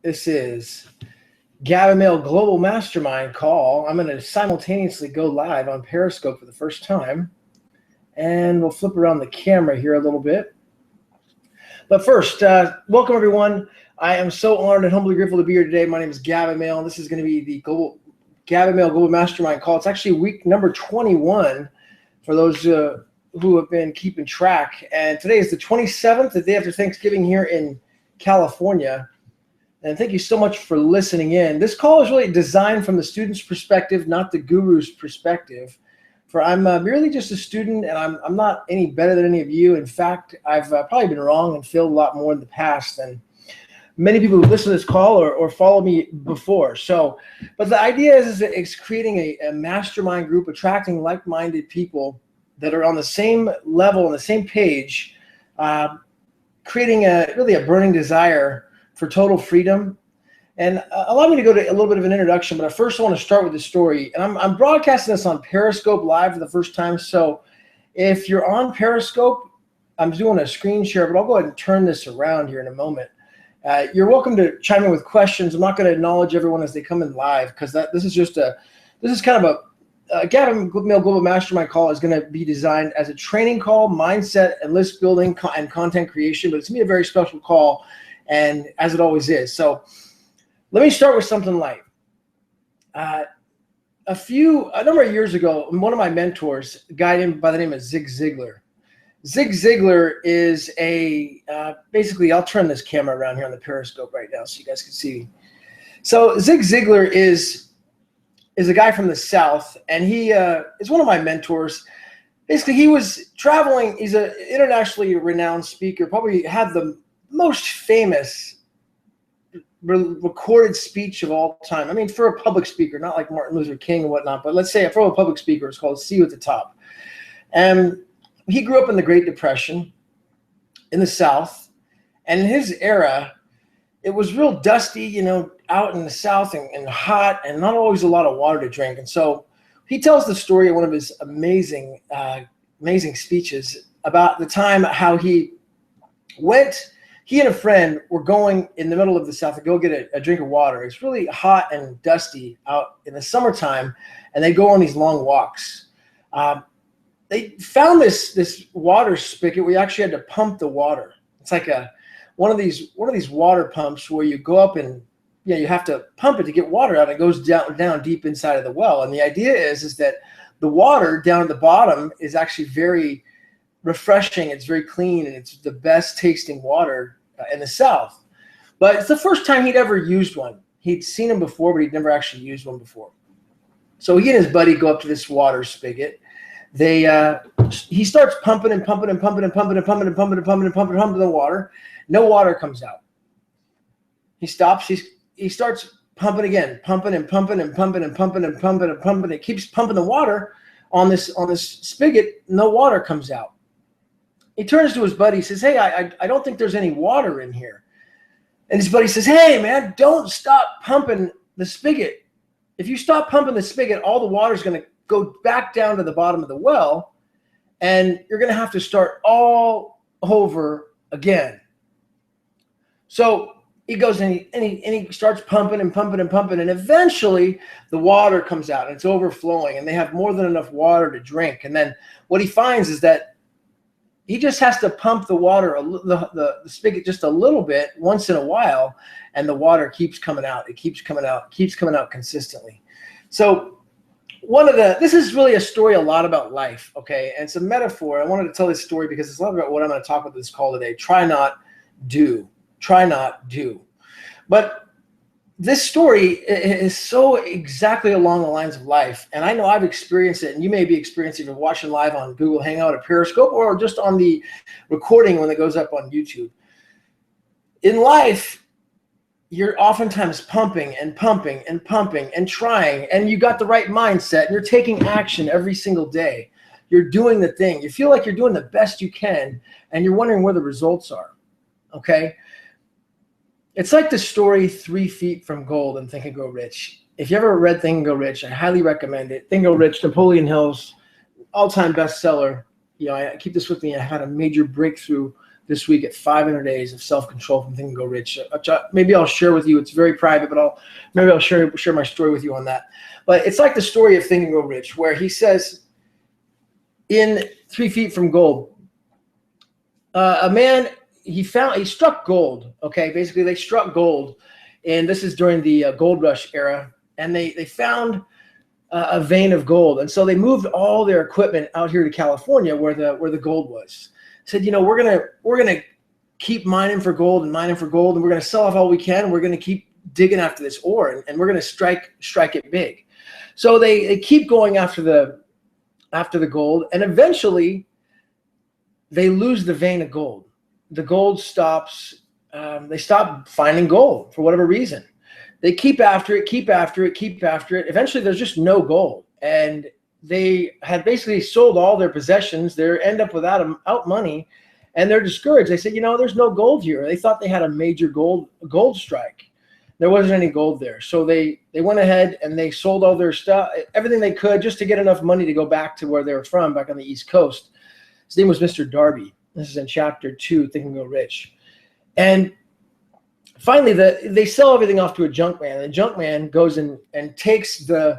This is Gavin Mehl Global Mastermind call. I'm going to simultaneously go live on Periscope for the first time. And we'll flip around the camera here a little bit. But first, welcome everyone. I am so honored and humbly grateful to be here today. My name is Gavin Mehl, and this is going to be the Gavin Mehl Global Mastermind call. It's actually week number 21 for those who have been keeping track. And today is the 27th, the day after Thanksgiving here in California. And thank you so much for listening in. This call is really designed from the student's perspective, not the guru's perspective. For I'm merely just a student, and I'm not any better than any of you. In fact, I've probably been wrong and failed a lot more in the past than many people who listen to this call or follow me before. So, but the idea is that it's creating a mastermind group, attracting like-minded people that are on the same level, on the same page, creating really a burning desire for total freedom. And allow me to go to a little bit of an introduction, but I first want to start with the story. And I'm broadcasting this on Periscope live for the first time. So if you're on Periscope, I'm doing a screen share, but I'll go ahead and turn this around here in a moment. You're welcome to chime in with questions. I'm not going to acknowledge everyone as they come in live, because this is kind of a Gavin Mehl Global Mastermind call is going to be designed as a training call, mindset and list building and content creation, but it's going to be a very special call, and as it always is. So let me start with something light. A number of years ago, one of my mentors, a guy by the name of Zig Ziglar. Zig Ziglar is basically, I'll turn this camera around here on the Periscope right now so you guys can see. So Zig Ziglar is a guy from the South, and he is one of my mentors. Basically, he was traveling. He's an internationally renowned speaker, probably had the most famous recorded speech of all time. I mean, for a public speaker, not like Martin Luther King and whatnot, but let's say for a public speaker, it's called See You at the Top. And he grew up in the Great Depression in the South. And in his era, it was real dusty, out in the South and hot, and not always a lot of water to drink. And so he tells the story of one of his amazing speeches about the time how he and a friend were going in the middle of the South to go get a drink of water. It's really hot and dusty out in the summertime, and they go on these long walks. They found this water spigot where you actually had to pump the water. It's like one of these water pumps where you go up and you have to pump it to get water out. It goes down deep inside of the well. And the idea is that the water down at the bottom is actually very refreshing. It's very clean, and it's the best tasting water in the South. But it's the first time he'd ever used one. He'd seen them before, but he'd never actually used one before. So he and his buddy go up to this water spigot. He starts pumping and pumping and pumping and pumping and pumping and pumping and pumping and pumping and pumping the water. No water comes out. He stops. He starts pumping again, pumping and pumping and pumping and pumping and pumping and pumping. It keeps pumping the water on this spigot. No water comes out. He turns to his buddy. He says, "Hey, I don't think there's any water in here." And his buddy says, "Hey, man, don't stop pumping the spigot. If you stop pumping the spigot, all the water is going to go back down to the bottom of the well, and you're going to have to start all over again." So he goes and he starts pumping and pumping and pumping, and eventually the water comes out and it's overflowing, and they have more than enough water to drink. And then what he finds is that he just has to pump the water, the spigot, just a little bit once in a while, and the water keeps coming out. It keeps coming out consistently. So this is really a story a lot about life, okay? And it's a metaphor. I wanted to tell this story because it's a lot about what I'm going to talk about this call today. Try not, do. Try not, do. But this story is so exactly along the lines of life. And I know I've experienced it, and you may be experiencing it watching live on Google Hangout or Periscope, or just on the recording when it goes up on YouTube. In life, you're oftentimes pumping and pumping and pumping and trying, and you got the right mindset, and you're taking action every single day. You're doing the thing. You feel like you're doing the best you can, and you're wondering where the results are, okay? It's like the story 3 Feet from Gold in Think and Grow Rich. If you ever read Think and Grow Rich, I highly recommend it. Think and Grow Rich, Napoleon Hill's all-time bestseller. I keep this with me. I had a major breakthrough this week at 500 Days of Self-Control from Think and Go Rich. Maybe I'll share with you. It's very private, but maybe I'll share my story with you on that. But it's like the story of Think and Go Rich, where he says in 3 Feet from Gold, a man, he struck gold. Okay, basically they struck gold, and this is during the gold rush era, and they found a vein of gold, and so they moved all their equipment out here to California, where the gold was. Said, we're gonna keep mining for gold, and we're gonna sell off all we can. And we're gonna keep digging after this ore, and we're gonna strike it big. So they keep going after the gold, and eventually they lose the vein of gold. The gold stops. They stop finding gold for whatever reason. They keep after it. Eventually, there's just no gold, and they had basically sold all their possessions. They end up without money, and they're discouraged. They said, there's no gold here. They thought they had a major gold strike. There wasn't any gold there, so they went ahead and they sold all their stuff, everything they could, just to get enough money to go back to where they were from, back on the East Coast. His name was Mr. Darby. This is in chapter 2, Think and Go Rich, and finally, they sell everything off to a junk man. And the junk man goes and takes the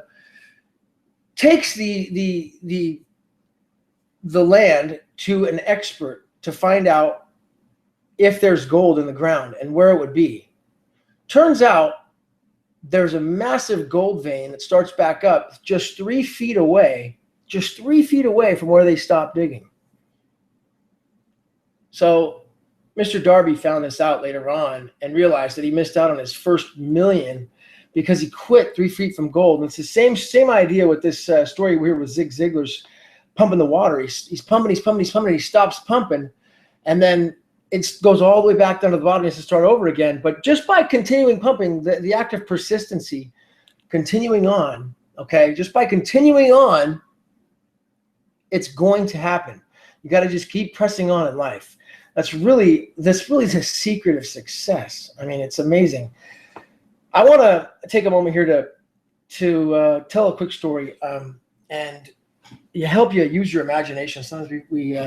land to an expert to find out if there's gold in the ground and where it would be. Turns out there's a massive gold vein that starts back up just 3 feet away, from where they stopped digging. So Mr. Darby found this out later on and realized that he missed out on his first million because he quit 3 feet from gold. And it's the same idea with this story here with Zig Ziglar's pumping the water. He's pumping, he stops pumping, and then it goes all the way back down to the bottom. He has to start over again. But just by continuing pumping, the act of persistency, continuing on, okay, just by continuing on, it's going to happen. You got to just keep pressing on in life. That's really the secret of success. I mean, it's amazing. I want to take a moment here to tell a quick story and help you use your imagination. Sometimes we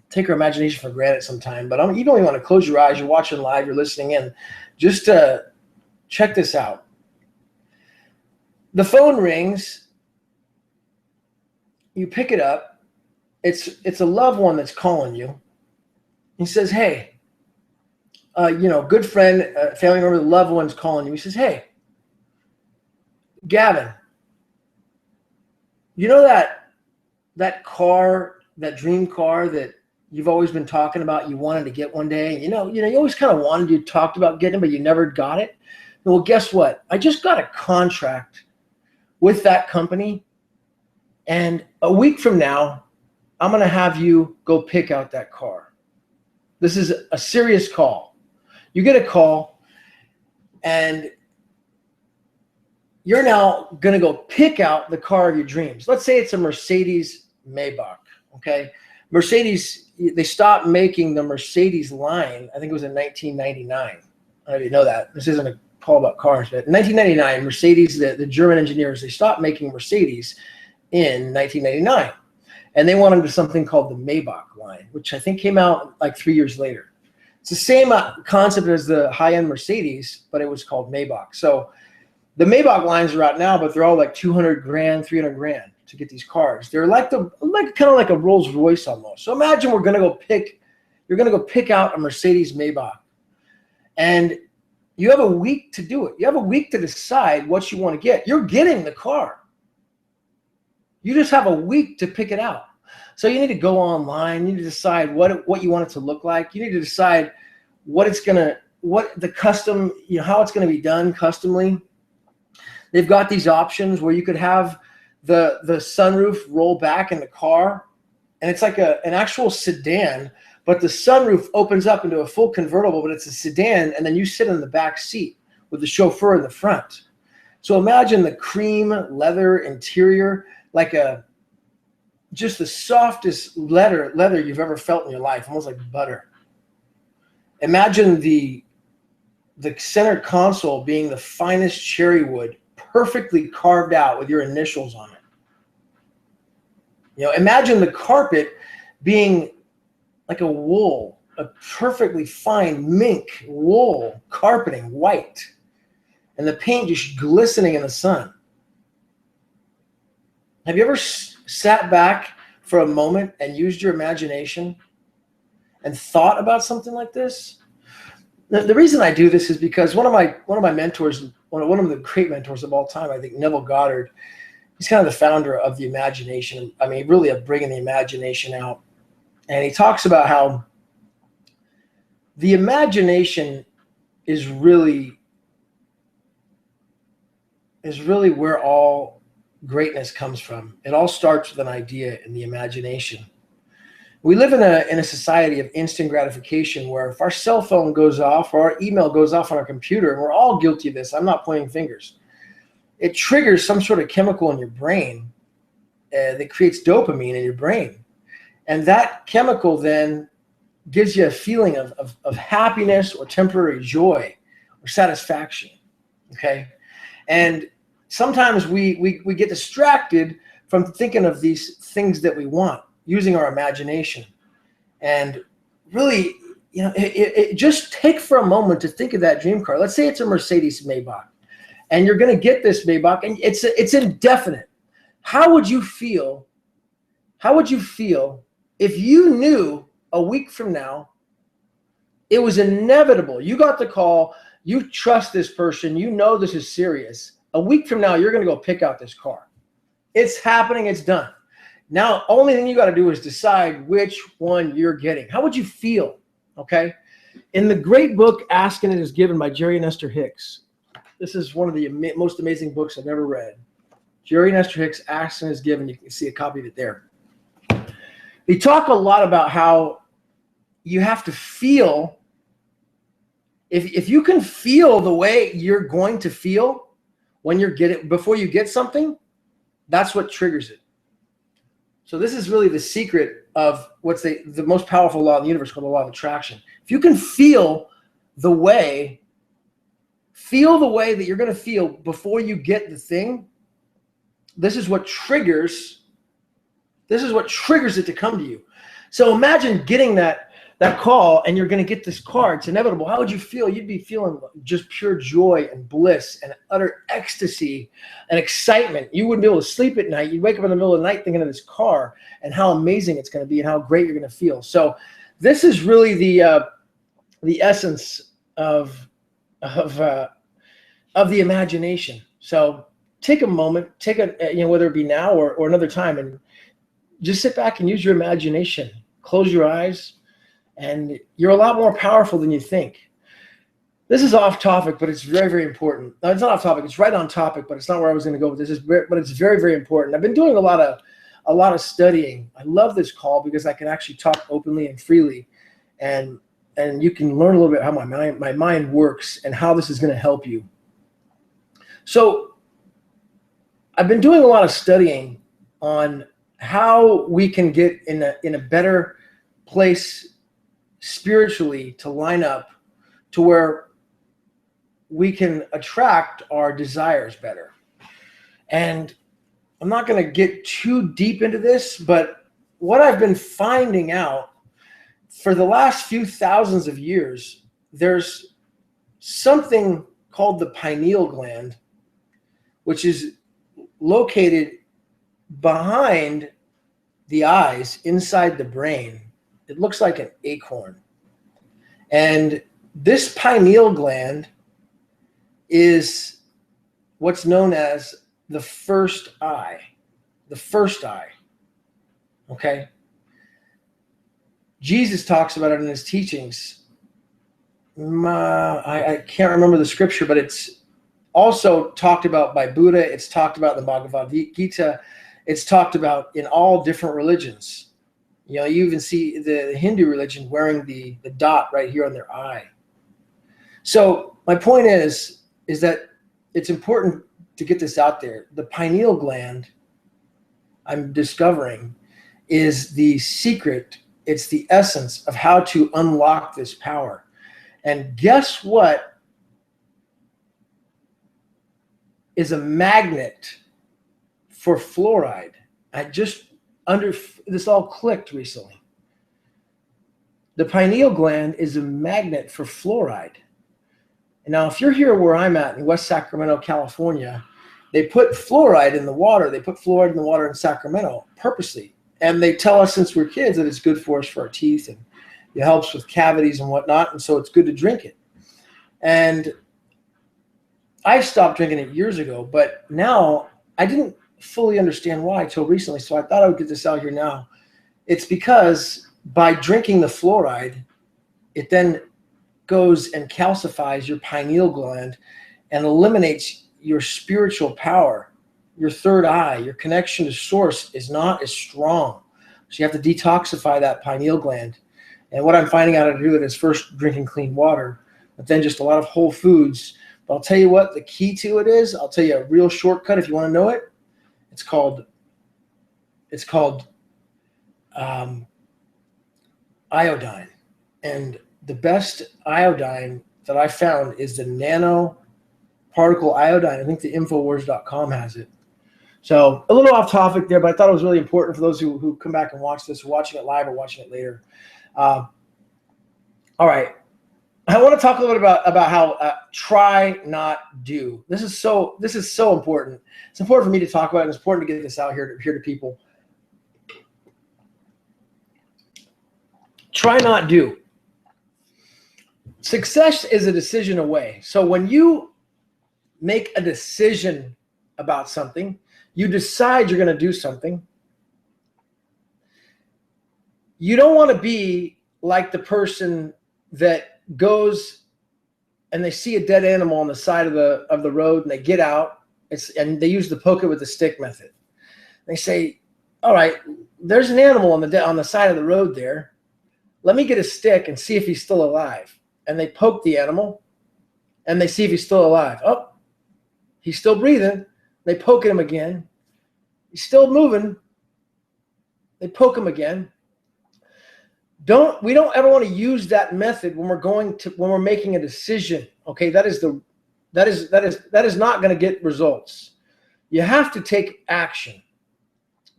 take our imagination for granted sometimes, but you don't even want to close your eyes. You're watching live, you're listening in. Just check this out. The phone rings. You pick it up. It's a loved one that's calling you. He says, hey, good friend, family member, the loved one's calling you. He says, hey, Gavin, you know that car, that dream car that you've always been talking about, you wanted to get one day? You always kind of wanted, you talked about getting it, but you never got it. Well, guess what? I just got a contract with that company, and a week from now, I'm going to have you go pick out that car. This is a serious call. You get a call, and you're now going to go pick out the car of your dreams. Let's say it's a Mercedes Maybach, okay? Mercedes, they stopped making the Mercedes line, I think it was in 1999. I don't know if you know that. This isn't a call about cars, but in 1999, Mercedes, the German engineers, they stopped making Mercedes in 1999. And they went into something called the Maybach line, which I think came out like 3 years later. It's the same concept as the high-end Mercedes, but it was called Maybach. So the Maybach lines are out now, but they're all like 200 grand, 300 grand to get these cars. They're kind of like a Rolls Royce almost. So imagine you're going to go pick out a Mercedes Maybach, and you have a week to do it. You have a week to decide what you want to get. You're getting the car. You just have a week to pick it out. So you need to go online. You need to decide what you want it to look like. You need to decide how it's going to be done customly. They've got these options where you could have the sunroof roll back in the car, and it's like an actual sedan, but the sunroof opens up into a full convertible, but it's a sedan, and then you sit in the back seat with the chauffeur in the front. So imagine the cream leather interior, like just the softest leather you've ever felt in your life, almost like butter. Imagine the center console being the finest cherry wood, perfectly carved out with your initials on it. Imagine the carpet being like a wool, a perfectly fine mink wool carpeting, white, and the paint just glistening in the sun. Have you ever sat back for a moment and used your imagination and thought about something like this? The reason I do this is because one of my mentors, one of the great mentors of all time, I think Neville Goddard, he's kind of the founder of the imagination. I mean, really of bringing the imagination out. And he talks about how the imagination is really where all greatness comes from. It all starts with an idea in the imagination. We live in a society of instant gratification where if our cell phone goes off or our email goes off on our computer, and we're all guilty of this, I'm not pointing fingers, it triggers some sort of chemical in your brain that creates dopamine in your brain. And that chemical then gives you a feeling of happiness or temporary joy or satisfaction, okay? And sometimes we get distracted from thinking of these things that we want, using our imagination. And really, you know, it just take for a moment to think of that dream car. Let's say it's a Mercedes Maybach, and you're going to get this Maybach, and it's indefinite. How would you feel? How would you feel if you knew a week from now it was inevitable? You got the call. You trust this person. You know this is serious. A week from now, you're going to go pick out this car. It's happening. It's done. Now, only thing you got to do is decide which one you're getting. How would you feel? Okay. In the great book, Ask and It Is Given by Jerry Nestor Hicks. This is one of the most amazing books I've ever read. Jerry Nestor Hicks, Ask and It Is Given. You can see a copy of it there. They talk a lot about how you have to feel. If you can feel the way you're going to feel when you're before you get something, that's what triggers it. So this is really the secret of what's the most powerful law in the universe, called the law of attraction. If you can feel the way that you're going to feel before you get the thing, this is what triggers it to come to you. So imagine getting that call and you're going to get this car. It's inevitable. How would you feel? You'd be feeling just pure joy and bliss and utter ecstasy and excitement. You wouldn't be able to sleep at night. You'd wake up in the middle of the night thinking of this car and how amazing it's going to be and how great you're going to feel. So this is really the essence of the imagination. So take a moment, whether it be now or another time, and just sit back and use your imagination. Close your eyes. And you're a lot more powerful than you think. This is off topic, but it's very, very important. No, it's not off topic. It's right on topic, but it's not where I was going to go with this. But it's very, very important. I've been doing a lot of studying. I love this call because I can actually talk openly and freely, and you can learn a little bit how my mind works and how this is going to help you. So I've been doing a lot of studying on how we can get in a better place spiritually to line up to where we can attract our desires better. And I'm not going to get too deep into this, but what I've been finding out for the last few thousands of years, there's something called the pineal gland, which is located behind the eyes, inside the brain. It looks like an acorn. And this pineal gland is what's known as the first eye. The first eye. Okay? Jesus talks about it in his teachings. I can't remember the scripture, but it's also talked about by Buddha. It's talked about in the Bhagavad Gita. It's talked about in all different religions. You know, you even see the Hindu religion wearing the dot right here on their eye. So my point is that it's important to get this out there. The pineal gland, I'm discovering, is the secret. It's the essence of how to unlock this power. And guess what is a magnet for fluoride? This all clicked recently. The pineal gland is a magnet for fluoride. And now, if you're here where I'm at in West Sacramento, California, they put fluoride in the water. They put fluoride in the water in Sacramento purposely. And they tell us since we're kids that it's good for us for our teeth and it helps with cavities and whatnot. And so it's good to drink it. And I stopped drinking it years ago, but now I didn't fully understand why until recently. So I thought I would get this out here now. It's because by drinking the fluoride, it then goes and calcifies your pineal gland and eliminates your spiritual power. Your third eye, your connection to source is not as strong. So you have to detoxify that pineal gland. And what I'm finding out how to do it is first drinking clean water, but then just a lot of whole foods. But I'll tell you what the key to it is. I'll tell you a real shortcut if you want to know it. It's called iodine. And the best iodine that I found is the nano particle iodine. I think the Infowars.com has it. So a little off topic there, but I thought it was really important for those who come back and watch this, watching it live or watching it later. All right. I want to talk a little bit about how try, not do. This is so important. It's important for me to talk about it. It's important to get this out here to people. Try, not do. Success is a decision away. So when you make a decision about something, you decide you're going to do something. You don't want to be like the person that goes and they see a dead animal on the side of the road and they get out and they use the poke it with the stick method. They say, all right, there's an animal on the side of the road there. Let me get a stick and see if he's still alive. And they poke the animal and they see if he's still alive. Oh, he's still breathing. They poke him again. He's still moving. They poke him again. We don't ever want to use that method when we're making a decision. Okay, that is not going to get results. You have to take action.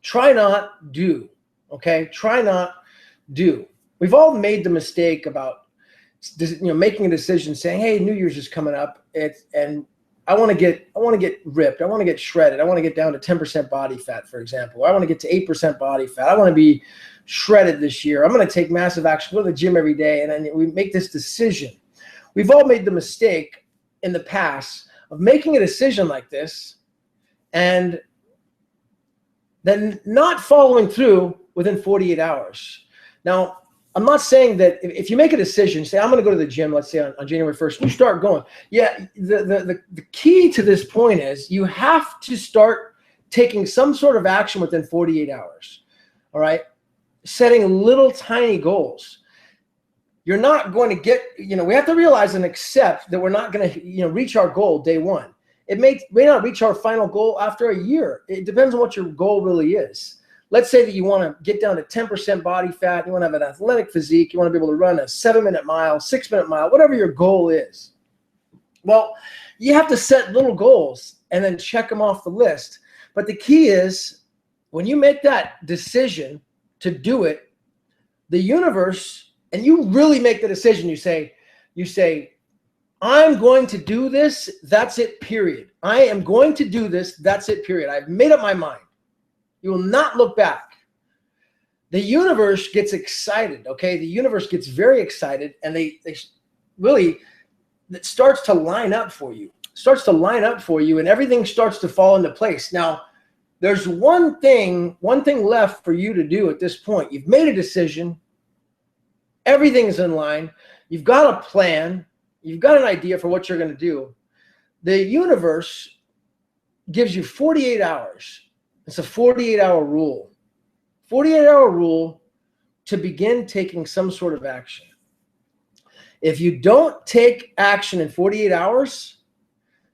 Try, not do. Okay, try, not do. We've all made the mistake about making a decision, saying, "Hey, New Year's is coming up, and I want to get ripped. I want to get shredded. I want to get down to 10% body fat, for example. I want to get to 8% body fat. I want to be shredded this year. I'm going to take massive action. Go to the gym every day." And then we make this decision. We've all made the mistake in the past of making a decision like this and then not following through within 48 hours. Now, I'm not saying that if you make a decision, say, I'm going to go to the gym, let's say on January 1st, you start going. Yeah, the key to this point is you have to start taking some sort of action within 48 hours, all right? Setting little tiny goals. You're not going to get, we have to realize and accept that we're not going to, reach our goal day one. It may not reach our final goal after a year. It depends on what your goal really is. Let's say that you want to get down to 10% body fat. You want to have an athletic physique. You want to be able to run a 7-minute mile, 6-minute mile, whatever your goal is. Well, you have to set little goals and then check them off the list. But the key is when you make that decision to do it, the universe, and you really make the decision, you say, I'm going to do this. That's it, period. I am going to do this. That's it, period. I've made up my mind. You will not look back. The universe gets excited, okay? The universe gets very excited, and they really, it starts to line up for you. It starts to line up for you, and everything starts to fall into place. Now, there's one thing left for you to do at this point. You've made a decision. Everything is in line. You've got a plan. You've got an idea for what you're going to do. The universe gives you 48 hours. It's a 48-hour rule. 48-hour rule to begin taking some sort of action. If you don't take action in 48 hours,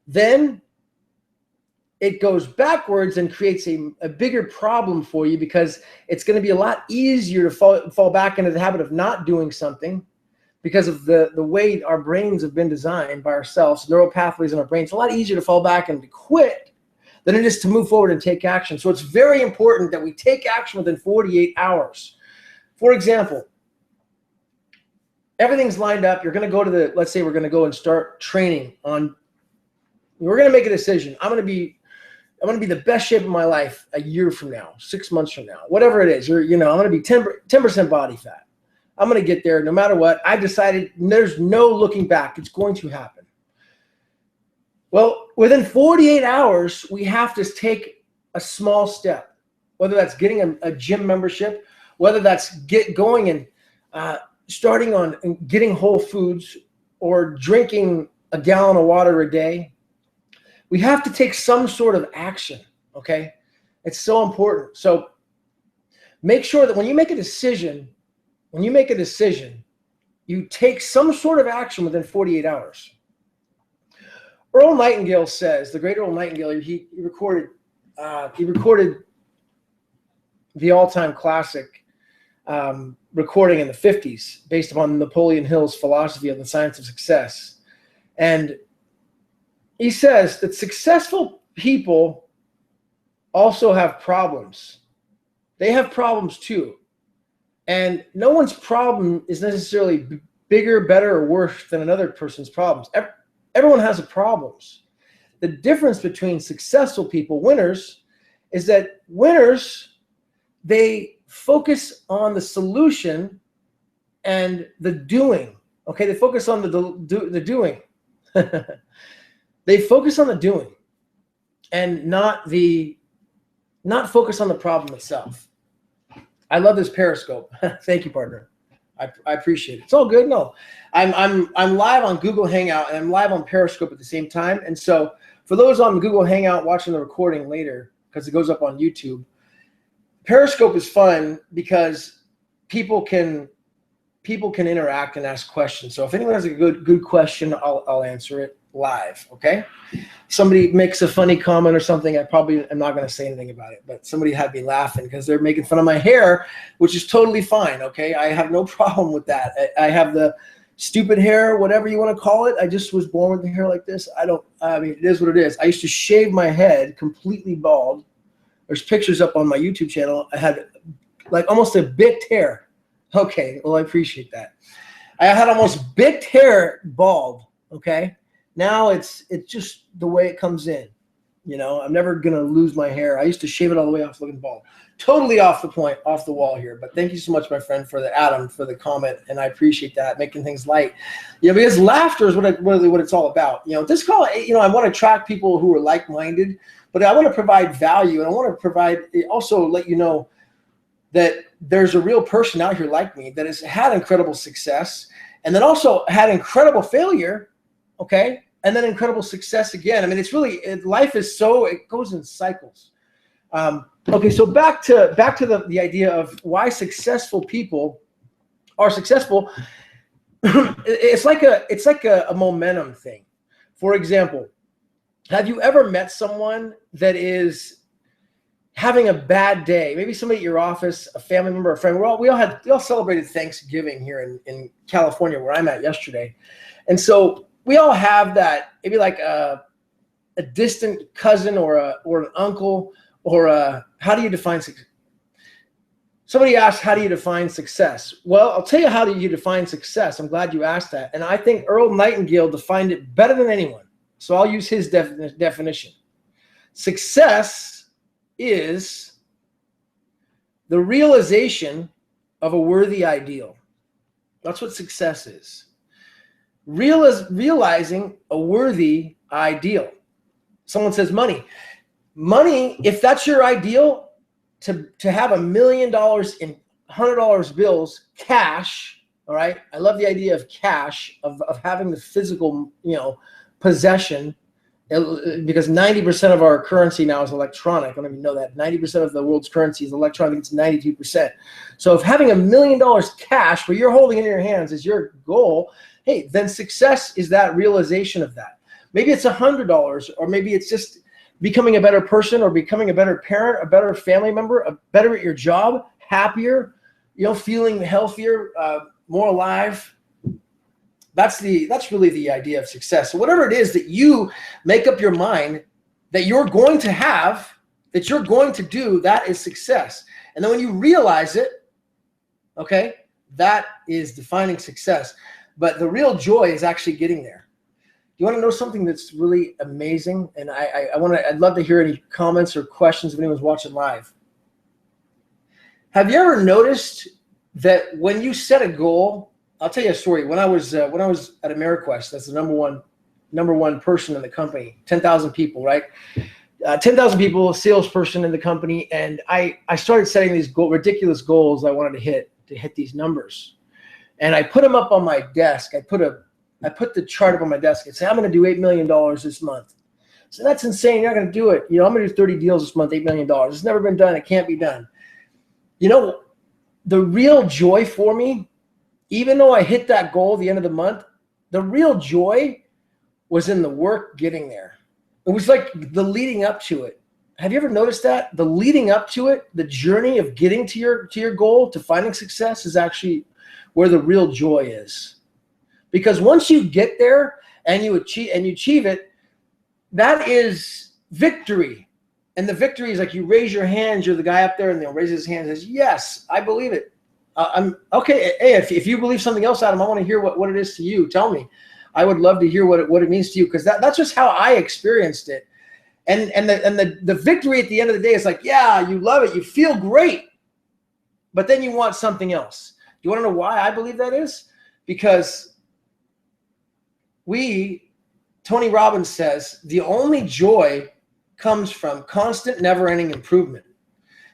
then it goes backwards and creates a bigger problem for you because it's going to be a lot easier to fall back into the habit of not doing something because of the way our brains have been designed by ourselves, neural pathways in our brains. It's a lot easier to fall back and to quit than it is to move forward and take action. So it's very important that we take action within 48 hours. For example, everything's lined up. You're going to go to let's say we're going to go and start training on, we're going to make a decision. I'm going to be the best shape of my life a year from now, 6 months from now, whatever it is. I'm going to be 10% body fat. I'm going to get there no matter what. I've decided there's no looking back. It's going to happen. Well, within 48 hours, we have to take a small step, whether that's getting a gym membership, whether that's going and starting on and getting whole foods or drinking a gallon of water a day. We have to take some sort of action, okay? It's so important. So make sure that when you make a decision, you take some sort of action within 48 hours. Earl Nightingale says, the great Earl Nightingale, he recorded the all-time classic recording in the 50s based upon Napoleon Hill's philosophy of the science of success. And he says that successful people also have problems. They have problems too. And no one's problem is necessarily bigger, better, or worse than another person's problems. Everyone has problems. The difference between successful people, winners, is that winners, they focus on the solution and the doing. Okay, they focus on the doing. They focus on the doing and not focus on the problem itself. I love this Periscope. Thank you, partner. I appreciate it. It's all good. No, I'm live on Google Hangout and I'm live on Periscope at the same time. And so for those on Google Hangout watching the recording later, because it goes up on YouTube, Periscope is fun because people can interact and ask questions. So if anyone has a good question, I'll answer it live. Okay. Somebody makes a funny comment or something, I probably am not going to say anything about it, but somebody had me laughing because they're making fun of my hair, which is totally fine. Okay. I have no problem with that. I have the stupid hair, whatever you want to call it. I just was born with the hair like this. I mean, it is what it is. I used to shave my head completely bald. There's pictures up on my YouTube channel. I had like almost a bicked hair. Okay. Well, I appreciate that. I had almost bicked hair bald. Okay. Now it's just the way it comes in. I'm never going to lose my hair. I used to shave it all the way off looking bald. Totally off the point, off the wall here. But thank you so much, my friend, for Adam, for the comment. And I appreciate that, making things light. Because laughter is really what it's all about. This call, I want to attract people who are like-minded, but I want to provide value. And I want to also let you know that there's a real person out here like me that has had incredible success and then also had incredible failure, okay? And then incredible success again. I mean, it's really, life is it goes in cycles. Okay, so back to the idea of why successful people are successful. It's like a momentum thing. For example, have you ever met someone that is having a bad day? Maybe somebody at your office, a family member, a friend. We all celebrated Thanksgiving here in California, where I'm at yesterday, and so we all have that, maybe like a distant cousin or an uncle or how do you define success? Somebody asked, how do you define success? Well, I'll tell you how do you define success. I'm glad you asked that. And I think Earl Nightingale defined it better than anyone. So I'll use his definition. Success is the realization of a worthy ideal. That's what success is. Realizing a worthy ideal. Someone says money. Money, if that's your ideal, to have $1 million in $100 bills, cash, all right? I love the idea of cash, of having the physical, possession, because 90% of our currency now is electronic. I don't even know that. 90% of the world's currency is electronic. It's 92%. So if having $1 million cash where you're holding it in your hands is your goal, hey, then success is that realization of that. Maybe it's $100, or maybe it's just becoming a better person, or becoming a better parent, a better family member, better at your job, happier, feeling healthier, more alive. That's really the idea of success. So whatever it is that you make up your mind that you're going to have, that you're going to do, that is success. And then when you realize it, okay, That is defining success. But the real joy is actually getting there. You want to know something that's really amazing? And I'd love to hear any comments or questions if anyone's watching live. Have you ever noticed that when you set a goal, I'll tell you a story. When I was at AmeriQuest, that's the number one person in the company, 10,000 people, right? 10,000 people, salesperson in the company, and I started setting these ridiculous goals I wanted to hit these numbers, and I put them up on my desk. I put the chart up on my desk and say, I'm going to do $8 million this month. So that's insane. You're not going to do it. I'm going to do 30 deals this month, $8 million. It's never been done. It can't be done. The real joy for me, even though I hit that goal at the end of the month, the real joy was in the work getting there. It was like the leading up to it. Have you ever noticed that? The leading up to it, the journey of getting to your goal, to finding success, is actually where the real joy is. Because once you get there and you achieve it, that is victory. And the victory is like you raise your hands, you're the guy up there, and they'll raise his hand and says, yes, I believe it. I'm okay. Hey, if you believe something else, Adam, I want to hear what it is to you. Tell me. I would love to hear what it means to you, because that's just how I experienced it. And the victory at the end of the day is like, yeah, you love it. You feel great. But then you want something else. You want to know why I believe that is? Because Tony Robbins says, the only joy comes from constant, never-ending improvement.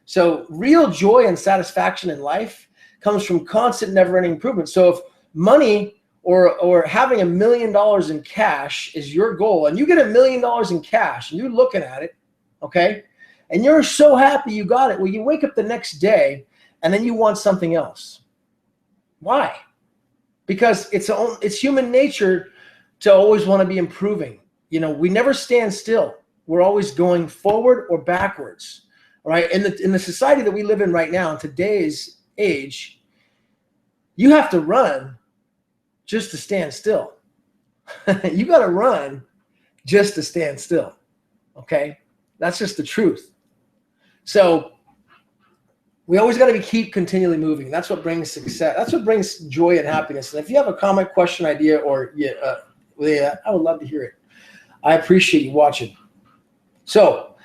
So real joy and satisfaction in life comes from constant, never-ending improvement. So if money or having $1 million in cash is your goal, and you get $1 million in cash and you're looking at it, okay, and you're so happy you got it, well, you wake up the next day and then you want something else. Why? Because it's human nature to always want to be improving. We never stand still. We're always going forward or backwards. All right. In the society that we live in right now, in today's age, you have to run just to stand still. You got to run just to stand still. Okay. That's just the truth. So we always got to keep continually moving. That's what brings success. That's what brings joy and happiness. And if you have a comment, question, idea, or I would love to hear it. I appreciate you watching. So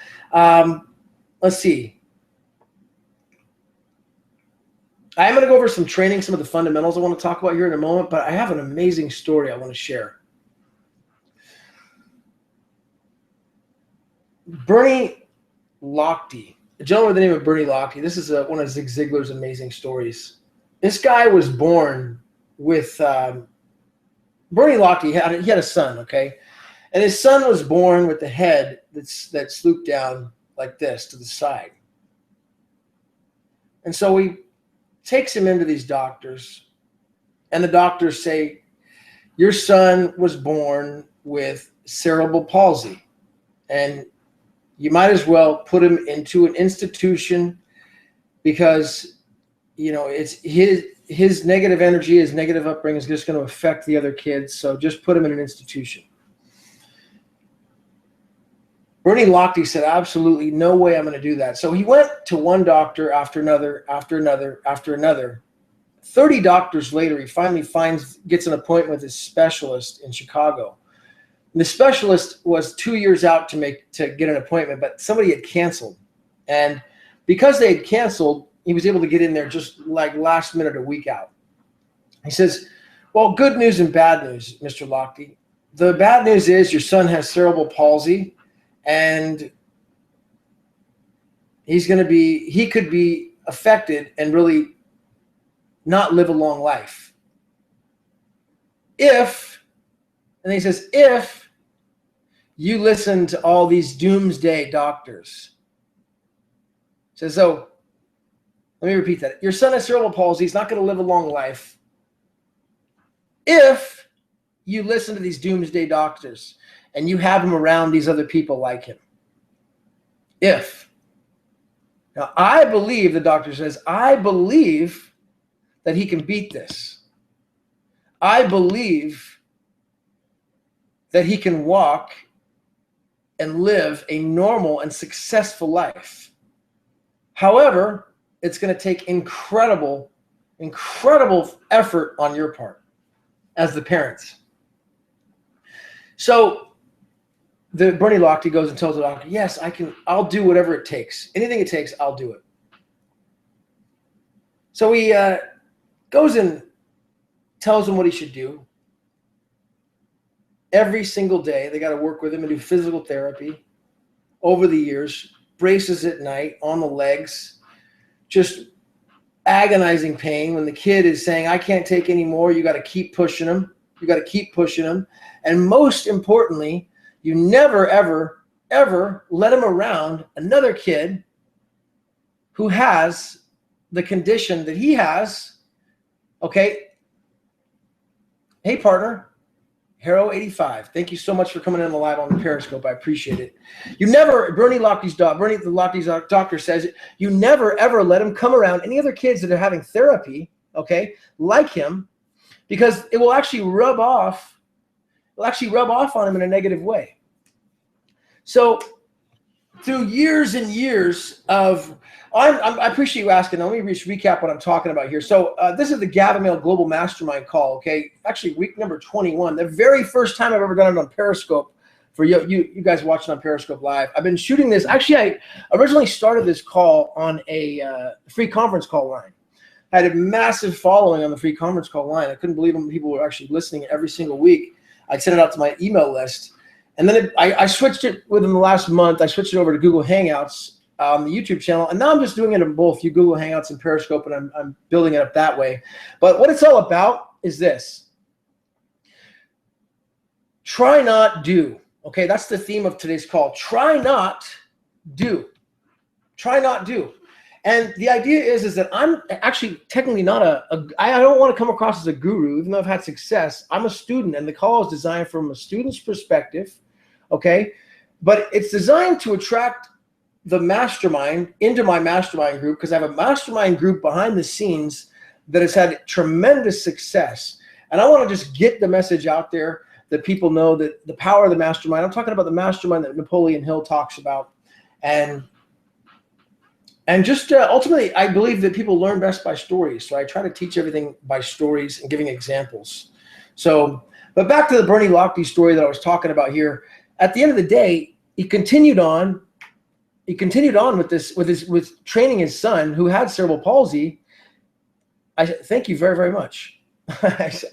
let's see. I'm going to go over some training, some of the fundamentals I want to talk about here in a moment, but I have an amazing story I want to share. Bernie Lochte, a gentleman by the name of Bernie Lochte. This is one of Zig Ziglar's amazing stories. This guy was born with Bernie Lochte. He had a son, okay? And his son was born with the head that's looped down like this to the side. And so he takes him into these doctors, and the doctors say, your son was born with cerebral palsy, and you might as well put him into an institution, because it's his negative energy, his negative upbringing is just going to affect the other kids, so just put him in an institution. Bernie Lochte said, absolutely no way I'm going to do that. So he went to one doctor after another, after another, after another. 30 doctors later, he finally gets an appointment with his specialist in Chicago. And the specialist was 2 years out to get an appointment, but somebody had canceled. And because they had canceled, he was able to get in there just like last minute, a week out. He says, well, good news and bad news, Mr. Lochte. The bad news is your son has cerebral palsy, and he could be affected and really not live a long life. And he says, if you listen to all these doomsday doctors. He says, so let me repeat that. Your son has cerebral palsy. He's not going to live a long life if you listen to these doomsday doctors and you have him around these other people like him. Now, I believe, the doctor says, I believe that he can beat this. I believe that he can walk and live a normal and successful life. However, it's going to take incredible Incredible effort on your part as the parents. So Bernie Lochte goes and tells the doctor, yes, I'll do whatever it takes. Anything it takes, I'll do it. So he goes and tells him what he should do. Every single day, they got to work with him and do physical therapy over the years, braces at night, on the legs, just agonizing pain when the kid is saying, I can't take any more. You got to keep pushing him. You got to keep pushing him. And most importantly, you never, ever, ever let him around another kid who has the condition that he has. Okay. Hey, partner. Hero85, thank you so much for coming in live on the Periscope. I appreciate it. You never, Bernie Lochte's doctor says it, you never ever let him come around any other kids that are having therapy, okay, like him, because it will actually rub off on him in a negative way. So through years and years of, I appreciate you asking. Let me just recap what I'm talking about here. So this is the Gavin Mehl Global Mastermind call, okay? Actually, week number 21. The very first time I've ever done it on Periscope for you guys watching on Periscope Live. I've been shooting this. Actually, I originally started this call on a free conference call line. I had a massive following on the free conference call line. I couldn't believe how many people were actually listening every single week. I'd send it out to my email list. And then I switched it within the last month. I switched it over to Google Hangouts on the YouTube channel. And now I'm just doing it in both Google Hangouts and Periscope, and I'm building it up that way. But what it's all about is this. Try not do. Okay, that's the theme of today's call. Try not do. Try not do. And the idea is that I'm actually technically not I don't want to come across as a guru, even though I've had success. I'm a student, and the call is designed from a student's perspective, okay? But it's designed to attract the mastermind into my mastermind group, because I have a mastermind group behind the scenes that has had tremendous success. And I want to just get the message out there that people know that the power of the mastermind. I'm talking about the mastermind that Napoleon Hill talks about. And just ultimately, I believe that people learn best by stories. So I try to teach everything by stories and giving examples. So, but back to the Bernie Lochte story that I was talking about here. At the end of the day, he continued on with this, with training his son who had cerebral palsy. I thank you very, very much.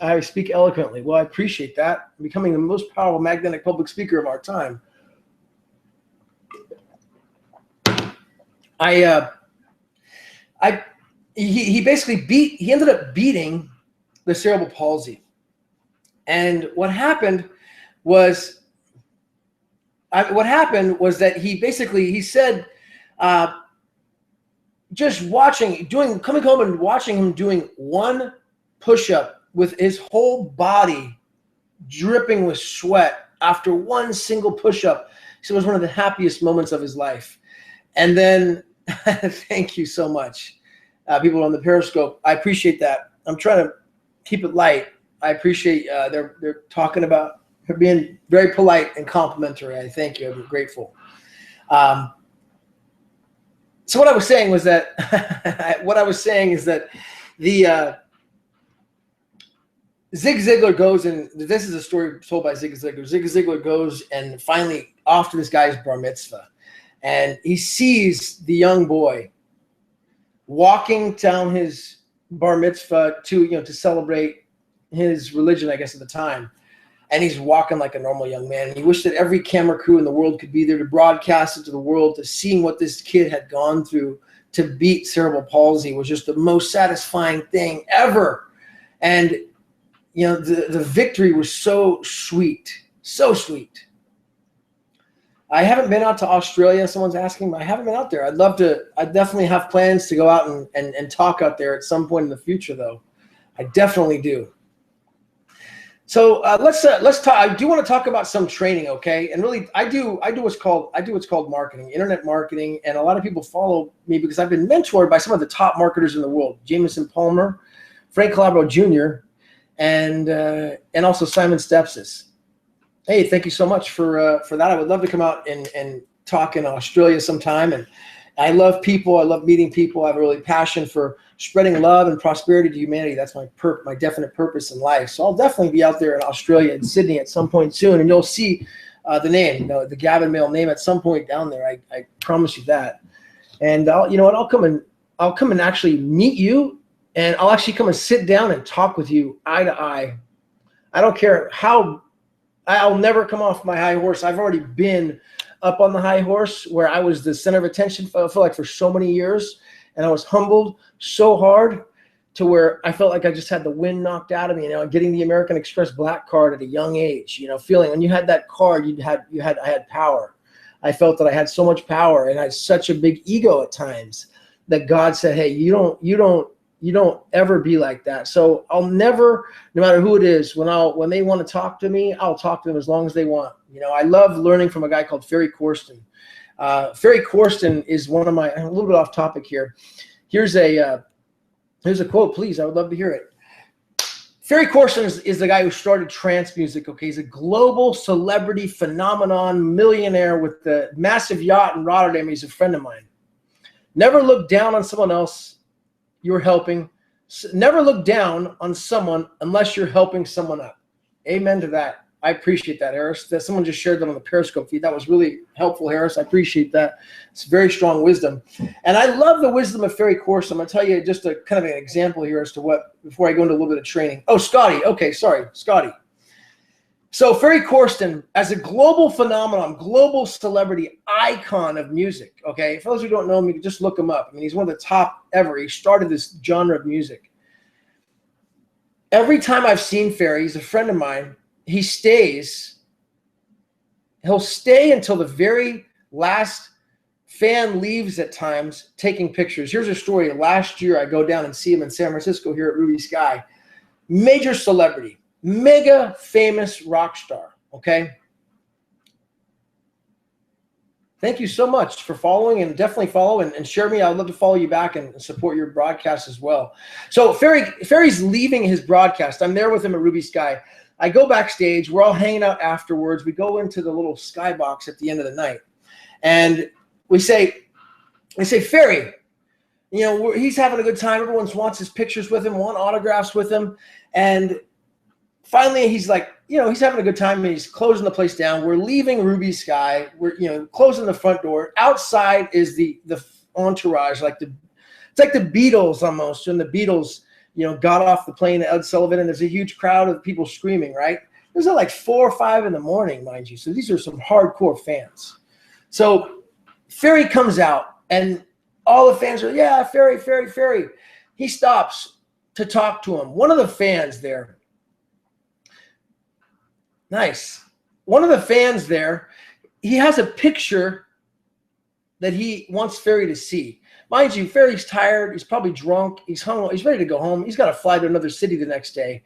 I speak eloquently. Well, I appreciate that. I'm becoming the most powerful magnetic public speaker of our time. He ended up beating the cerebral palsy. And what happened was that he said, just coming home and watching him doing one push-up with his whole body dripping with sweat after one single push-up. So it was one of the happiest moments of his life. And then, thank you so much, people on the Periscope. I appreciate that. I'm trying to keep it light. I appreciate they're talking about her being very polite and complimentary. I thank you. I'm grateful. So what I was saying was that the Zig Ziglar goes, and this is a story told by Zig Ziglar. Zig Ziglar goes and finally off to this guy's bar mitzvah, and he sees the young boy walking down his bar mitzvah to celebrate his religion, I guess, at the time. And he's walking like a normal young man. And he wished that every camera crew in the world could be there to broadcast it to the world, to seeing what this kid had gone through to beat cerebral palsy was just the most satisfying thing ever. And, the victory was so sweet, so sweet. I haven't been out to Australia. Someone's asking, but I haven't been out there. I'd love to. I definitely have plans to go out and talk out there at some point in the future, though. I definitely do. So let's talk. I do want to talk about some training, okay? And really, I do what's called marketing, internet marketing, and a lot of people follow me because I've been mentored by some of the top marketers in the world: Jameson Palmer, Frank Calabro Jr., and also Simon Stepsis. Hey, thank you so much for that. I would love to come out and talk in Australia sometime I love people. I love meeting people. I have a really passion for spreading love and prosperity to humanity. That's my definite purpose in life. So I'll definitely be out there in Australia and Sydney at some point soon, and you'll see the name, the Gavin Mehl name at some point down there. I promise you that. And I'll come and actually meet you, and I'll actually come and sit down and talk with you eye to eye. I don't care how. I'll never come off my high horse. I've already been up on the high horse where I was the center of attention, I feel like, for so many years, and I was humbled so hard to where I felt like I just had the wind knocked out of me. Getting the American Express Black Card at a young age, feeling when you had that card, I had power. I felt that I had so much power, and I had such a big ego at times that God said, hey, you don't ever be like that. So I'll never, no matter who it is, when they want to talk to me, I'll talk to them as long as they want. I love learning from a guy called Ferry Corsten. Ferry Corsten is one of my, a little bit off topic here. Here's a quote, please. I would love to hear it. Ferry Corsten is the guy who started trance music. Okay, he's a global celebrity phenomenon, millionaire with the massive yacht in Rotterdam. He's a friend of mine. Never look down on someone else you're helping. Never look down on someone unless you're helping someone up. Amen to that. I appreciate that, Harris. That someone just shared that on the Periscope feed. That was really helpful, Harris. I appreciate that. It's very strong wisdom. And I love the wisdom of Ferry Corsten. I'm going to tell you just a kind of an example here as to what, before I go into a little bit of training. Oh, Scotty. Okay, sorry, Scotty. So Ferry Corsten, as a global phenomenon, global celebrity icon of music, okay? For those who don't know him, you can just look him up. I mean, he's one of the top ever. He started this genre of music. Every time I've seen Ferry, he's a friend of mine, he'll stay until the very last fan leaves at times taking pictures. Here's a story. Last year, I go down and see him in San Francisco here at Ruby Sky. Major celebrity, mega famous rock star, okay? Thank you so much for following, and definitely follow and share me. I would love to follow you back and support your broadcast as well. So Ferry's leaving his broadcast. I'm there with him at Ruby Sky. I go backstage. We're all hanging out afterwards. We go into the little skybox at the end of the night, and we say, Ferry, he's having a good time. Everyone wants his pictures with him, want autographs with him, and finally he's like, he's having a good time, and he's closing the place down. We're leaving Ruby Sky. We're closing the front door. Outside is the entourage, it's like the Beatles almost, when the Beatles got off the plane at Ed Sullivan, and there's a huge crowd of people screaming, right? This is like 4 or 5 in the morning, mind you. So these are some hardcore fans. So Ferry comes out, and all the fans are, yeah, Ferry, Ferry, Ferry. He stops to talk to him. One of the fans there, nice. One of the fans there, he has a picture that he wants Ferry to see. Mind you, Ferry's tired. He's probably drunk. He's hung. He's ready to go home. He's got to fly to another city the next day.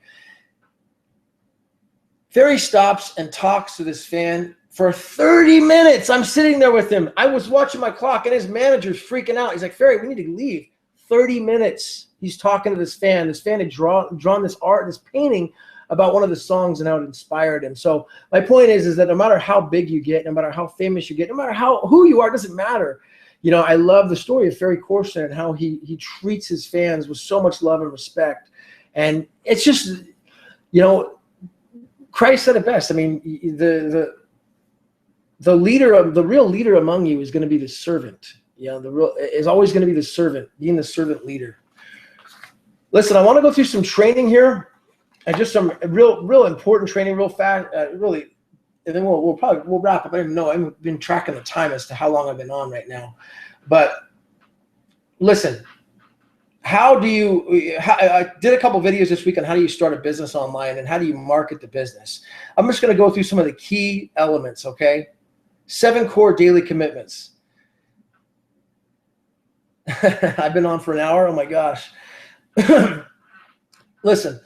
Ferry stops and talks to this fan for 30 minutes. I'm sitting there with him. I was watching my clock, and his manager's freaking out. He's like, Ferry, we need to leave. 30 minutes. He's talking to this fan. This fan had drawn this art, this painting about one of the songs and how it inspired him. So my point is that no matter how big you get, no matter how famous you get, no matter who you are, it doesn't matter. I love the story of Ferry Corsten and how he treats his fans with so much love and respect. And it's just, Christ said it best. I mean, the real leader among you is going to be the servant. Is always going to be the servant, being the servant leader. Listen, I want to go through some training here, and just some real important training, real fast, really. And then we'll wrap up. I don't even know. I've been tracking the time as to how long I've been on right now. But listen, I did a couple videos this week on how do you start a business online and how do you market the business. I'm just going to go through some of the key elements, okay? 7 core daily commitments. I've been on for an hour. Oh, my gosh. Listen.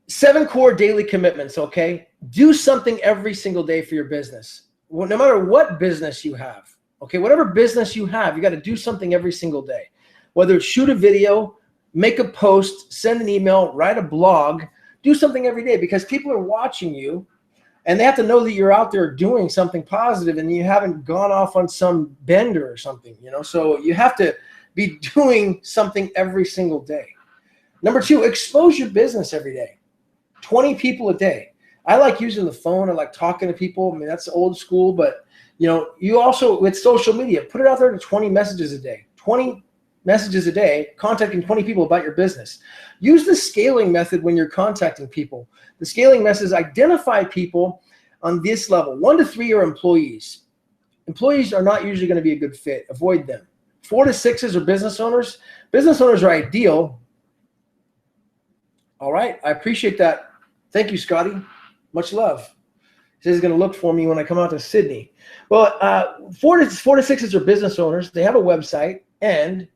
7 core daily commitments, okay? Do something every single day for your business. No matter what business you have, okay? Whatever business you have, you got to do something every single day. Whether it's shoot a video, make a post, send an email, write a blog, do something every day, because people are watching you And they have to know that you're out there doing something positive and you haven't gone off on some bender or something, you know? So you have to be doing something every single day. Number 2, expose your business every day. 20 people a day. I like using the phone. I like talking to people. I mean, that's old school, but you know, you also, with social media, put it out there to 20 messages a day. 20 messages a day, contacting 20 people about your business. Use the scaling method when you're contacting people. The scaling method is identify people on this level. 1 to 3 are employees. Employees are not usually going to be a good fit. Avoid them. 4 to 6s are business owners. Business owners are ideal. All right. I appreciate that. Thank you, Scotty. Much love. He says he's going to look for me when I come out to Sydney. Well, 4 to 6s are business owners. They have a website, and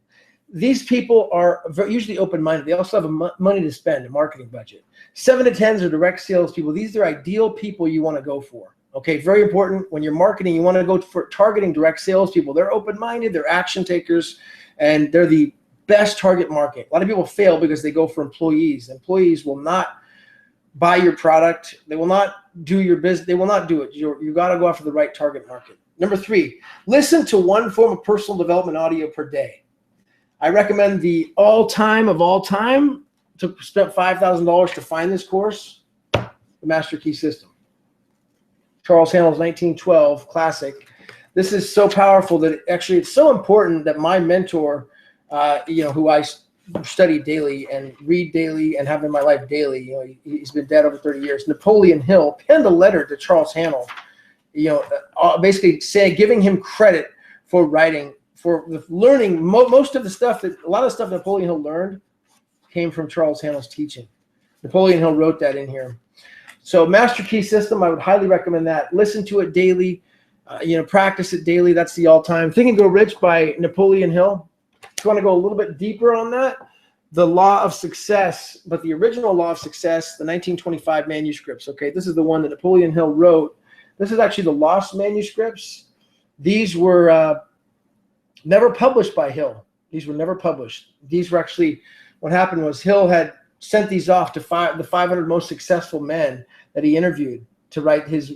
these people are usually open-minded. They also have money to spend, a marketing budget. 7 to 10s are direct sales people. These are ideal people you want to go for. Okay, very important. When you're marketing, you want to go for targeting direct sales people. They're open-minded, they're action takers, and they're the best target market. A lot of people fail because they go for employees. Employees will not buy your product. They will not do your business. They will not do it. You got to go after the right target market. Number 3, listen to one form of personal development audio per day. I recommend the all-time of all time. Spent $5,000 to find this course, the Master Key System. Charles Haanel's 1912 classic. This is so powerful that actually it's so important that my mentor, who I study daily and read daily and have in my life daily, he's been dead over 30 years. Napoleon Hill penned a letter to Charles Haanel, basically giving him credit for writing, for learning most of the stuff a lot of stuff Napoleon Hill learned came from Charles Haanel's teaching. Napoleon Hill wrote that in here. So Master Key System, I would highly recommend that. Listen to it daily, practice it daily. That's the all-time. Think and Grow Rich by Napoleon Hill. If you want to go a little bit deeper on that, the Law of Success, but the original Law of Success, the 1925 manuscripts. Okay, this is the one that Napoleon Hill wrote. This is actually the lost manuscripts. These were never published by Hill. These were never published. These were actually, what happened was Hill had sent these off to the 500 most successful men that he interviewed to write his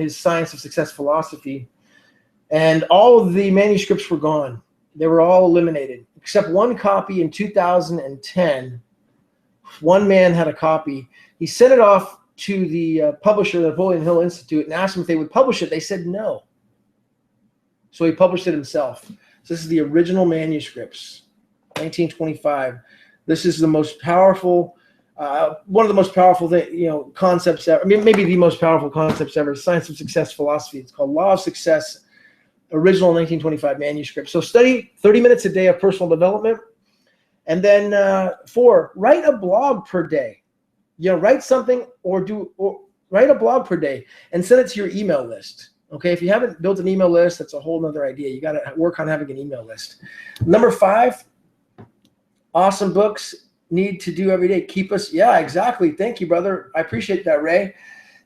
Science of Success philosophy. And all of the manuscripts were gone. They were all eliminated, except one copy in 2010. One man had a copy. He sent it off to the publisher, the Napoleon Hill Institute, and asked them if they would publish it. They said no. So he published it himself. So this is the original manuscripts, 1925. This is the most powerful, one of the most powerful concepts ever. I mean, maybe the most powerful concepts ever. Science of Success philosophy. It's called Law of Success, original 1925 manuscript. So study 30 minutes a day of personal development. And then 4, write a blog per day. Write something or write a blog per day and send it to your email list. Okay, if you haven't built an email list, that's a whole nother idea. You got to work on having an email list. Number 5, awesome books need to do every day. Keep us, yeah, exactly. Thank you, brother. I appreciate that, Ray.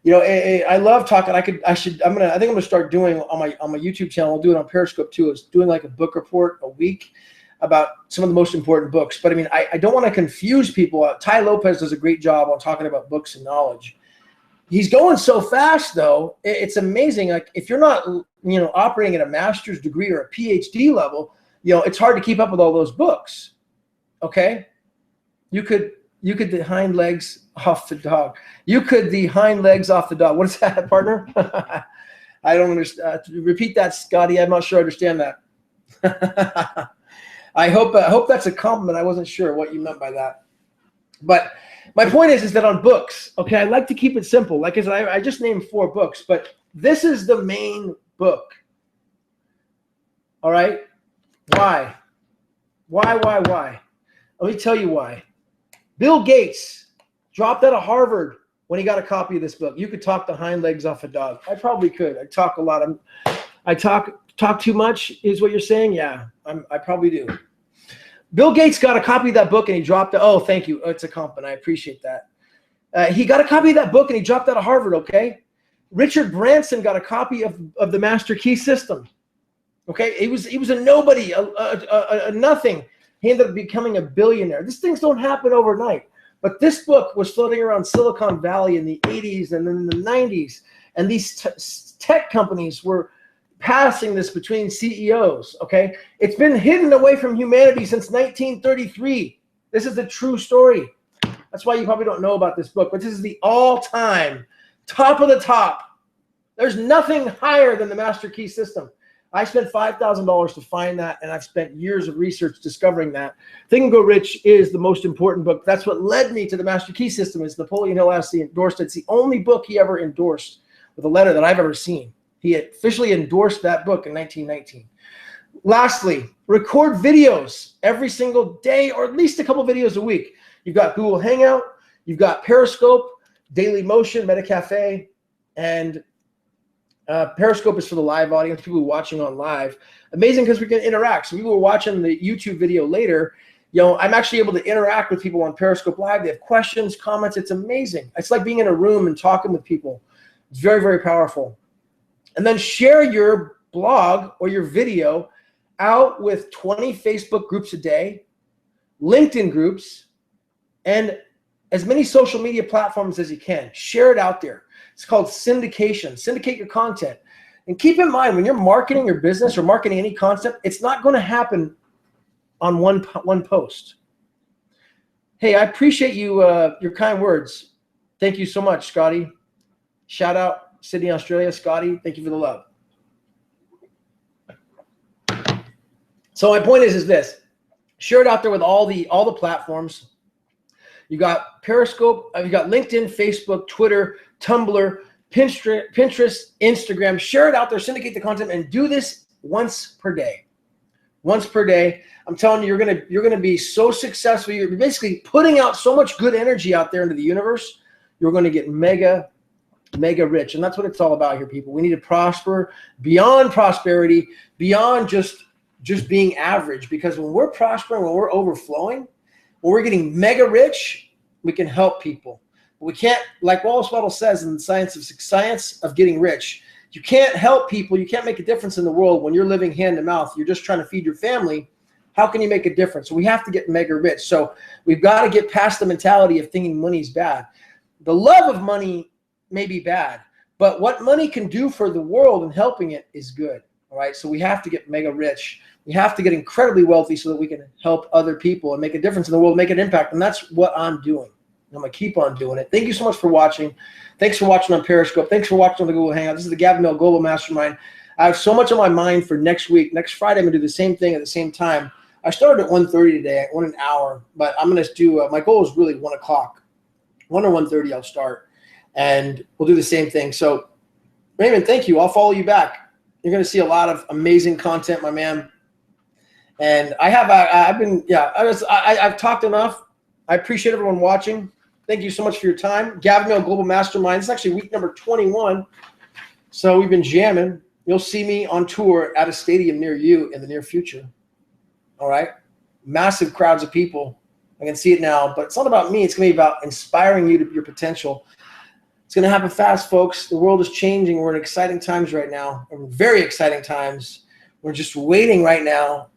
I love talking. I think I'm gonna start doing on my YouTube channel. I'll do it on Periscope too. Is doing like a book report a week about some of the most important books. But I mean, I don't want to confuse people. Ty Lopez does a great job on talking about books and knowledge. He's going so fast though. It's amazing. Like if you're not, operating at a master's degree or a PhD level, it's hard to keep up with all those books. Okay. You could the hind legs off the dog. You could the hind legs off the dog. What is that, partner? I don't understand. Repeat that, Scotty. I'm not sure I understand that. I hope that's a compliment. I wasn't sure what you meant by that. But my point is that on books, okay, I like to keep it simple. Like I said, I just named 4 books, but this is the main book. All right? Why? Why? Let me tell you why. Bill Gates dropped out of Harvard when he got a copy of this book. You could talk the hind legs off a dog. I probably could. I talk a lot. I talk too much is what you're saying? Yeah, I probably do. Bill Gates got a copy of that book and he dropped it. Oh, thank you. It's a compliment. I appreciate that. He got a copy of that book and he dropped out of Harvard, okay? Richard Branson got a copy of the Master Key System. Okay? He was a nobody, a nothing. He ended up becoming a billionaire. These things don't happen overnight. But this book was floating around Silicon Valley in the 80s and then in the 90s. And these tech companies were passing this between CEOs, okay? It's been hidden away from humanity since 1933. This is a true story. That's why you probably don't know about this book, but this is the all-time top of the top. There's nothing higher than the Master Key System. I spent $5,000 to find that, and I've spent years of research discovering that. Think and Go Rich is the most important book. That's what led me to the Master Key System. Is Napoleon Hill actually endorsed it. It's the only book he ever endorsed with a letter that I've ever seen. He officially endorsed that book in 1919. Lastly, record videos every single day, or at least a couple videos a week. You've got Google Hangout, you've got Periscope, Daily Motion, MetaCafe, and Periscope is for the live audience, people watching on live. Amazing because we can interact. So people were watching the YouTube video later. You know, I'm actually able to interact with people on Periscope Live. They have questions, comments. It's amazing. It's like being in a room and talking with people. It's very, very powerful. And then share your blog or your video out with 20 Facebook groups a day, LinkedIn groups, and as many social media platforms as you can. Share it out there. It's called syndication. Syndicate your content. And keep in mind, when you're marketing your business or marketing any concept, it's not going to happen on one post. Hey, I appreciate you, your kind words. Thank you so much, Scotty. Shout out Sydney, Australia. Scotty, thank you for the love. So my point is this. Share it out there with all the platforms. You got Periscope, you got LinkedIn, Facebook, Twitter, Tumblr, Pinterest, Instagram. Share it out there, syndicate the content, and do this once per day. Once per day. I'm telling you, you're gonna be so successful. You're basically putting out so much good energy out there into the universe. You're gonna get mega rich, and that's what it's all about here, people. We need to prosper beyond prosperity, beyond just being average. Because when we're prospering, when we're overflowing, when we're getting mega rich, we can help people. We can't, like Wallace Waddle says in the science of getting rich, you can't help people. You can't make a difference in the world when you're living hand to mouth. You're just trying to feed your family. How can you make a difference? So we have to get mega rich. So we've got to get past the mentality of thinking money's bad. The love of money may be bad, but what money can do for the world and helping it is good. All right. So we have to get mega rich. We have to get incredibly wealthy so that we can help other people and make a difference in the world, make an impact. And that's what I'm doing. I'm going to keep on doing it. Thank you so much for watching. Thanks for watching on Periscope. Thanks for watching on the Google Hangout. This is the Gavin Mehl Global Mastermind. I have so much on my mind for next week. Next Friday, I'm going to do the same thing at the same time. I started at 1:30 today. I went an hour, but I'm going to do, my goal is really 1 o'clock. 1 or 1:30 I'll start, and we'll do the same thing. So, Raymond, thank you. I'll follow you back. You're going to see a lot of amazing content, my man. And I've talked enough. I appreciate everyone watching. Thank you so much for your time. Gavin Mehl Global Mastermind. It's actually week number 21. So we've been jamming. You'll see me on tour at a stadium near you in the near future. All right. Massive crowds of people. I can see it now, but it's not about me. It's going to be about inspiring you to your potential. It's going to happen fast, folks. The world is changing. We're in exciting times right now. Very exciting times. We're just waiting right now.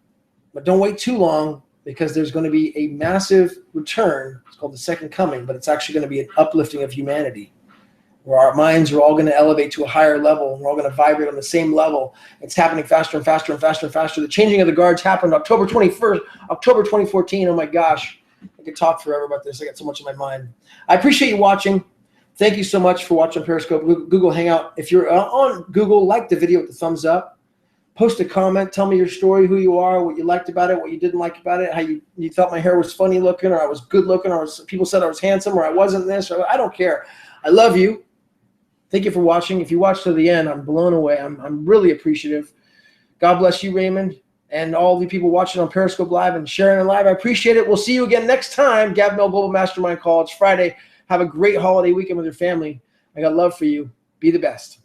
But don't wait too long, because there's going to be a massive return. It's called the second coming, but it's actually going to be an uplifting of humanity, where our minds are all going to elevate to a higher level, and we're all going to vibrate on the same level. It's happening faster and faster and faster and faster. The changing of the guards happened October 21st, October 2014. Oh my gosh, I could talk forever about this. I got so much in my mind. I appreciate you watching. Thank you so much for watching Periscope, Google Hangout. If you're on Google, like the video with the thumbs up. Post a comment. Tell me your story, who you are, what you liked about it, what you didn't like about it, how you thought my hair was funny looking, or I was good looking, or people said I was handsome, or I wasn't this, or I don't care. I love you. Thank you for watching. If you watched to the end, I'm blown away. I'm really appreciative. God bless you, Raymond, and all the people watching on Periscope Live and sharing it live. I appreciate it. We'll see you again next time. Gavin Mehl Global Mastermind Call. It's Friday. Have a great holiday weekend with your family. I got love for you. Be the best.